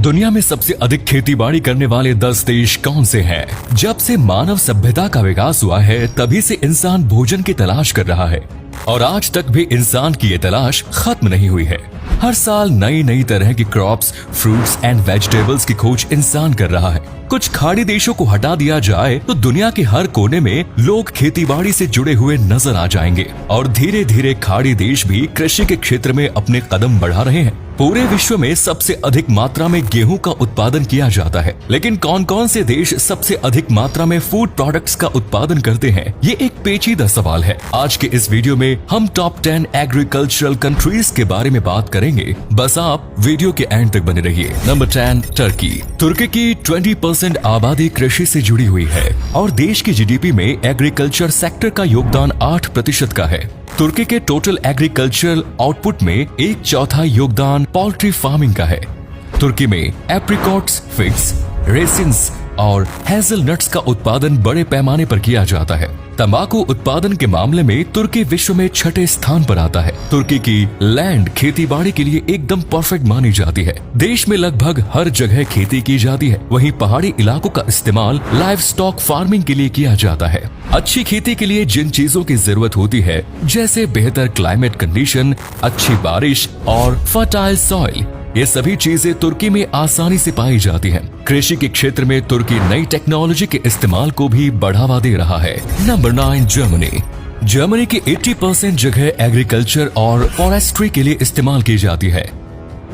दुनिया में सबसे अधिक खेतीबाड़ी करने वाले 10 देश कौन से हैं? जब से मानव सभ्यता का विकास हुआ है तभी से इंसान भोजन की तलाश कर रहा है और आज तक भी इंसान की ये तलाश खत्म नहीं हुई है। हर साल नई नई तरह की क्रॉप्स, फ्रूट्स एंड वेजिटेबल्स की खोज इंसान कर रहा है। कुछ खाड़ी देशों को हटा दिया जाए तो दुनिया के हर कोने में लोग खेतीबाड़ी से जुड़े हुए नजर आ जाएंगे और धीरे धीरे खाड़ी देश भी कृषि के क्षेत्र में अपने कदम बढ़ा रहे हैं। पूरे विश्व में सबसे अधिक मात्रा में गेहूं का उत्पादन किया जाता है, लेकिन कौन कौन से देश सबसे अधिक मात्रा में फूड प्रोडक्ट्स का उत्पादन करते हैं, ये एक पेचीदा सवाल है। आज के इस वीडियो में हम टॉप 10 एग्रीकल्चरल कंट्रीज के बारे में बात करेंगे। बस आप वीडियो के एंड तक बने रहिए। Number 10, Turkey. तुर्की की 20% आबादी कृषि से जुड़ी हुई है और देश की जीडीपी में एग्रीकल्चर सेक्टर का योगदान 8% का है। तुर्की के टोटल एग्रीकल्चरल आउटपुट में 1/4 योगदान पोल्ट्री फार्मिंग का है। तुर्की में एप्रिकॉट्स, फिग्स, रेसिन्स और हेज़लनट्स का उत्पादन बड़े पैमाने पर किया जाता है। तंबाकू उत्पादन के मामले में तुर्की विश्व में 6ठे स्थान पर आता है। तुर्की की लैंड खेतीबाड़ी के लिए एकदम परफेक्ट मानी जाती है। देश में लगभग हर जगह खेती की जाती है। वहीं पहाड़ी इलाकों का इस्तेमाल लाइव स्टॉक फार्मिंग के लिए किया जाता है। अच्छी खेती के लिए जिन चीजों की जरूरत होती है, जैसे बेहतर क्लाइमेट कंडीशन, अच्छी बारिश और फर्टाइल सॉइल, ये सभी चीजें तुर्की में आसानी से पाई जाती हैं। कृषि के क्षेत्र में तुर्की नई टेक्नोलॉजी के इस्तेमाल को भी बढ़ावा दे रहा है। Number 9, Germany. जर्मनी की 80% जगह एग्रीकल्चर और फॉरेस्ट्री के लिए इस्तेमाल की जाती है।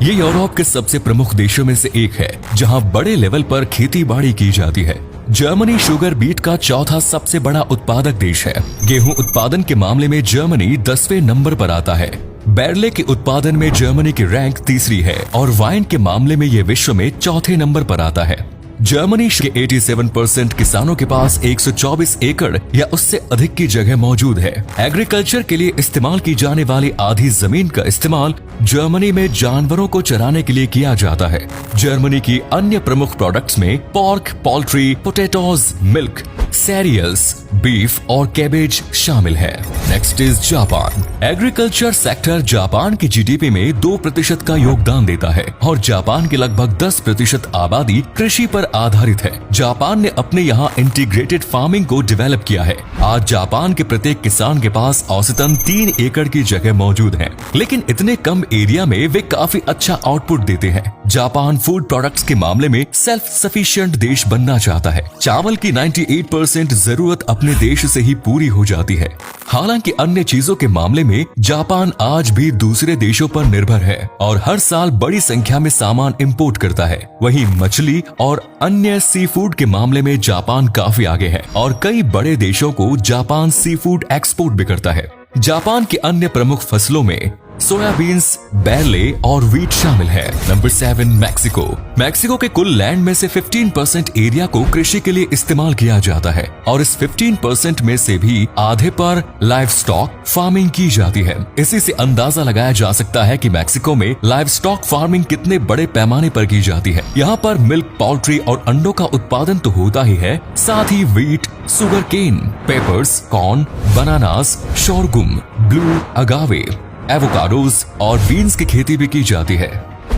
ये यूरोप के सबसे प्रमुख देशों में से एक है जहां बड़े लेवल पर खेती बाड़ी की जाती है। जर्मनी शुगर बीट का चौथा सबसे बड़ा उत्पादक देश है। गेहूं उत्पादन के मामले में जर्मनी 10वें नंबर पर आता है। बैरले के उत्पादन में जर्मनी की रैंक तीसरी है और वाइन के मामले में ये विश्व में चौथे नंबर पर आता है। जर्मनी के 87% किसानों के पास 124 एकड़ या उससे अधिक की जगह मौजूद है। एग्रीकल्चर के लिए इस्तेमाल की जाने वाली आधी जमीन का इस्तेमाल जर्मनी में जानवरों को चराने के लिए किया जाता है। जर्मनी की अन्य प्रमुख प्रोडक्ट्स में pork, poultry, potatoes, milk, cereals, beef और कैबेज शामिल है। Next is Japan. Agriculture sector Japan की जीडीपी में 2% का योगदान देता है और जापान की लगभग 10% आबादी कृषि पर आधारित है। जापान ने अपने यहाँ इंटीग्रेटेड फार्मिंग को डेवलप किया है। आज जापान के प्रत्येक किसान के पास औसतन 3 एकड़ की जगह मौजूद है, लेकिन इतने कम एरिया में वे काफी अच्छा आउटपुट देते हैं। जापान फूड प्रोडक्ट्स के मामले में सेल्फ सफिशिएंट देश बनना चाहता है। चावल की 98% जरूरत अपने देश से ही पूरी हो जाती है। हालांकि अन्य चीजों के मामले में जापान आज भी दूसरे देशों पर निर्भर है और हर साल बड़ी संख्या में सामान इंपोर्ट करता है। वहीं मछली और अन्य सी फूड के मामले में जापान काफी आगे है और कई बड़े देशों को जापान सी फूड एक्सपोर्ट भी करता है। जापान की अन्य प्रमुख फसलों में सोयाबीन्स, बैरले और वीट शामिल है। Number 7, Mexico. मैक्सिको के कुल लैंड में से 15% एरिया को कृषि के लिए इस्तेमाल किया जाता है और इस 15% में से भी आधे पर लाइव स्टॉक फार्मिंग की जाती है। इसी से अंदाजा लगाया जा सकता है कि मैक्सिको में लाइव स्टॉक फार्मिंग कितने बड़े पैमाने पर की जाती है। यहाँ पर मिल्क, पोल्ट्री और अंडों का उत्पादन तो होता ही है, साथ ही wheat, sugar cane, peppers, corn, bananas, sorghum, blue agave, avocados और बीन्स की खेती भी की जाती है।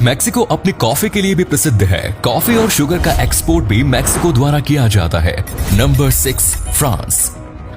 मैक्सिको अपनी कॉफी के लिए भी प्रसिद्ध है। कॉफी और शुगर का एक्सपोर्ट भी मैक्सिको द्वारा किया जाता है। Number 6, France.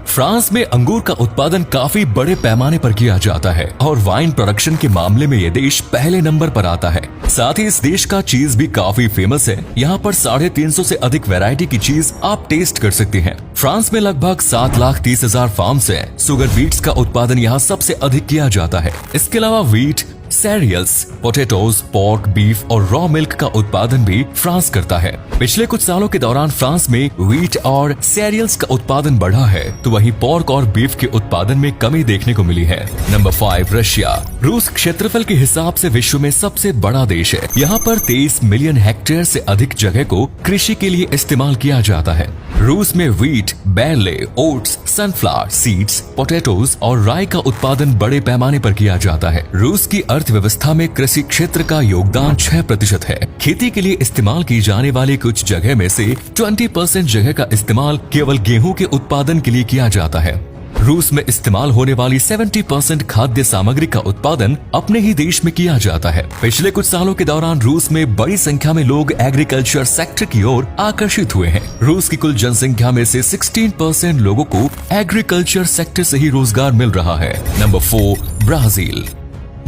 फ्रांस में अंगूर का उत्पादन काफी बड़े पैमाने पर किया जाता है और वाइन प्रोडक्शन के मामले में यह देश पहले नंबर पर आता है। साथ ही इस देश का चीज भी काफी फेमस है। यहाँ पर 350 से अधिक वैरायटी की चीज आप टेस्ट कर सकते हैं। फ्रांस में लगभग 7,30,000 फार्म्स हैं। शुगर बीट्स का उत्पादन यहाँ सबसे अधिक किया जाता है। इसके अलावा wheat, cereals, potatoes, pork, beef और रॉ मिल्क का उत्पादन भी फ्रांस करता है। पिछले कुछ सालों के दौरान फ्रांस में वीट और सीरियल्स का उत्पादन बढ़ा है, तो वहीं पोर्क और बीफ के उत्पादन में कमी देखने को मिली है। Number 5, Russia. रूस क्षेत्रफल के हिसाब से विश्व में सबसे बड़ा देश है। यहाँ पर 23 मिलियन हेक्टेयर से अधिक जगह को कृषि के लिए इस्तेमाल किया जाता है। रूस में wheat, barley, oats, sunflower seeds, potatoes और राई का उत्पादन बड़े पैमाने पर किया जाता है। रूस की अर्थव्यवस्था में कृषि क्षेत्र का योगदान 6% है। खेती के लिए इस्तेमाल की जाने वाली कुछ जगह में से 20% जगह का इस्तेमाल केवल गेहूं के उत्पादन के लिए किया जाता है। रूस में इस्तेमाल होने वाली 70% खाद्य सामग्री का उत्पादन अपने ही देश में किया जाता है। पिछले कुछ सालों के दौरान रूस में बड़ी संख्या में लोग एग्रीकल्चर सेक्टर की ओर आकर्षित हुए हैं। रूस की कुल जनसंख्या में से 16% लोगों को एग्रीकल्चर सेक्टर से ही रोजगार मिल रहा है। Number 4, Brazil.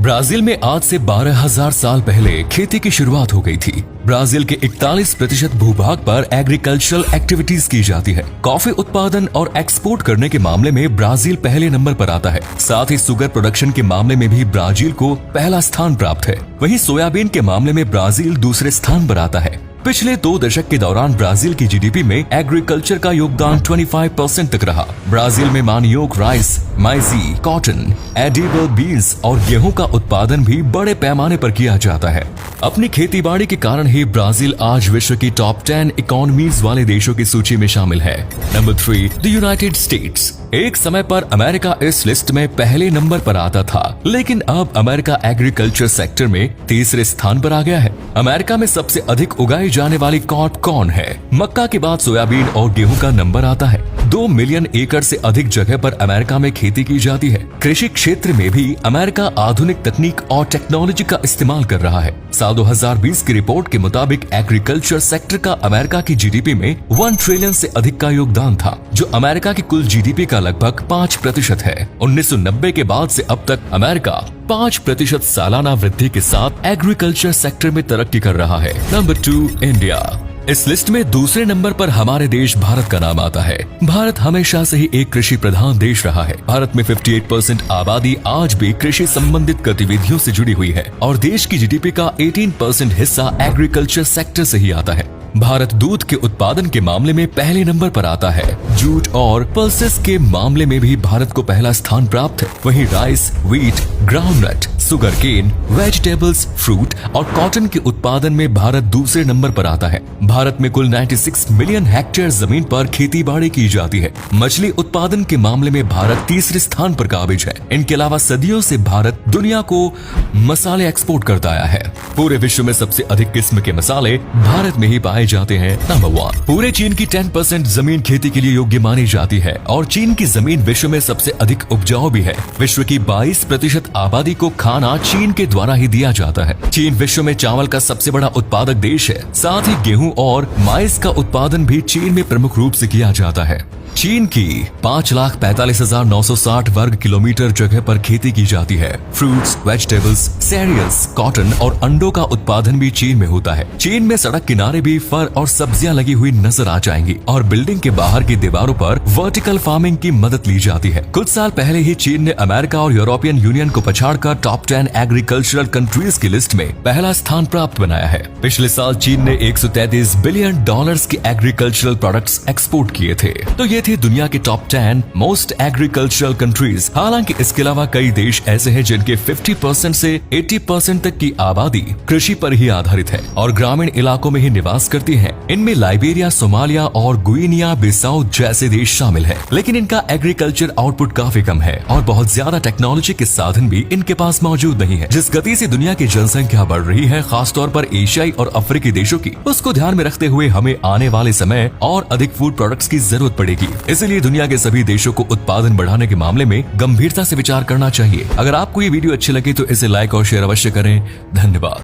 ब्राजील में आज से 12,000 साल पहले खेती की शुरुआत हो गई थी। ब्राजील के 41% भूभाग पर एग्रीकल्चरल एक्टिविटीज की जाती है। कॉफी उत्पादन और एक्सपोर्ट करने के मामले में ब्राजील पहले नंबर पर आता है। साथ ही शुगर प्रोडक्शन के मामले में भी ब्राजील को पहला स्थान प्राप्त है। वहीं सोयाबीन के मामले में ब्राजील दूसरे स्थान पर आता है। पिछले 2 दशक के दौरान ब्राजील की जीडीपी में एग्रीकल्चर का योगदान 25% तक रहा। ब्राजील में मानियोक, राइस, माइजी, कॉटन, एडिबल बीन्स और गेहूं का उत्पादन भी बड़े पैमाने पर किया जाता है। अपनी खेतीबाड़ी के कारण ही ब्राजील आज विश्व की टॉप 10 इकोनॉमीज वाले देशों की सूची में शामिल है। Number 3, the United states. एक समय पर अमेरिका इस लिस्ट में पहले नंबर पर आता था, लेकिन अब अमेरिका एग्रीकल्चर सेक्टर में तीसरे स्थान पर आ गया है। अमेरिका में सबसे अधिक उगाई जाने वाली कॉर्न है। मक्का के बाद सोयाबीन और गेहूं का नंबर आता है। 2 मिलियन एकड़ से अधिक जगह पर अमेरिका में खेती की जाती है। कृषि क्षेत्र में भी अमेरिका आधुनिक तकनीक और टेक्नोलॉजी का इस्तेमाल कर रहा है। साल 2020 की रिपोर्ट के मुताबिक एग्रीकल्चर सेक्टर का अमेरिका की जीडीपी में 1 ट्रिलियन से अधिक का योगदान था, जो अमेरिका की कुल जीडीपी का लगभग 5% है। 1990 के बाद से अब तक अमेरिका 5% सालाना वृद्धि के साथ एग्रीकल्चर सेक्टर में तरक्की कर रहा है। Number 2, India. इस लिस्ट में दूसरे नंबर पर हमारे देश भारत का नाम आता है। भारत हमेशा से ही एक कृषि प्रधान देश रहा है। भारत में 58% आबादी आज भी कृषि संबंधित गतिविधियों से जुड़ी हुई है और देश की जीडीपी का 18% हिस्सा एग्रीकल्चर सेक्टर से ही आता है। भारत दूध के उत्पादन के मामले में पहले नंबर पर आता है। जूट और पल्सेस के मामले में भी भारत को पहला स्थान प्राप्त है। वहीं rice, wheat, groundnut, sugarcane, vegetables, fruit और कॉटन के उत्पादन में भारत दूसरे नंबर पर आता है। भारत में कुल 96 मिलियन हेक्टेयर जमीन पर खेती बाड़ी की जाती है। मछली उत्पादन के मामले में भारत तीसरे स्थान पर काबिज है। इनके अलावा सदियों से भारत दुनिया को मसाले एक्सपोर्ट करता आया है। पूरे विश्व में सबसे अधिक किस्म के मसाले भारत में ही पाए जाते हैं। नंबर 1, पूरे चीन की 10% जमीन खेती के लिए योग्य मानी जाती है और चीन की जमीन विश्व में सबसे अधिक उपजाऊ भी है। विश्व की 22% आबादी को खाना चीन के द्वारा ही दिया जाता है। चीन विश्व में चावल का सबसे बड़ा उत्पादक देश है। साथ ही गेहूं और माइस का उत्पादन भी चीन में प्रमुख रूप से किया जाता है। चीन की 5,45,960 वर्ग किलोमीटर जगह पर खेती की जाती है। फ्रूट्स, वेजिटेबल्स, सीरियल्स, कॉटन और अंडों का उत्पादन भी चीन में होता है। चीन में सड़क किनारे भी फल और सब्जियां लगी हुई नजर आ जाएंगी और बिल्डिंग के बाहर की दीवारों पर वर्टिकल फार्मिंग की मदद ली जाती है। कुछ साल पहले ही चीन ने अमेरिका और यूरोपियन यूनियन को पछाड़कर टॉप 10 एग्रीकल्चरल कंट्रीज की लिस्ट में पहला स्थान प्राप्त बनाया है। पिछले साल चीन ने $133 बिलियन की एग्रीकल्चरल प्रोडक्ट्स एक्सपोर्ट किए थे। तो ये थी दुनिया के टॉप 10 मोस्ट एग्रीकल्चरल कंट्रीज। हालांकि इसके अलावा कई देश ऐसे हैं जिनके 50% से 80% तक की आबादी कृषि पर ही आधारित है और ग्रामीण इलाकों में ही निवास करती है। इनमें लाइबेरिया, सोमालिया और गुइनिया बिसाऊ जैसे देश शामिल है। लेकिन इनका एग्रीकल्चर आउटपुट काफी कम है और बहुत ज्यादा टेक्नोलॉजी के साधन भी इनके पास मौजूद नहीं है। जिस गति से दुनिया की जनसंख्या बढ़ रही है, खासतौर पर एशियाई और अफ्रीकी देशों की, उसको ध्यान में रखते हुए हमें आने वाले समय और अधिक फूड प्रोडक्ट्स की जरूरत पड़ेगी। इसलिए दुनिया के सभी देशों को उत्पादन बढ़ाने के मामले में गंभीरता से विचार करना चाहिए। अगर आपको ये वीडियो अच्छी लगे तो इसे लाइक और शेयर अवश्य करें। धन्यवाद।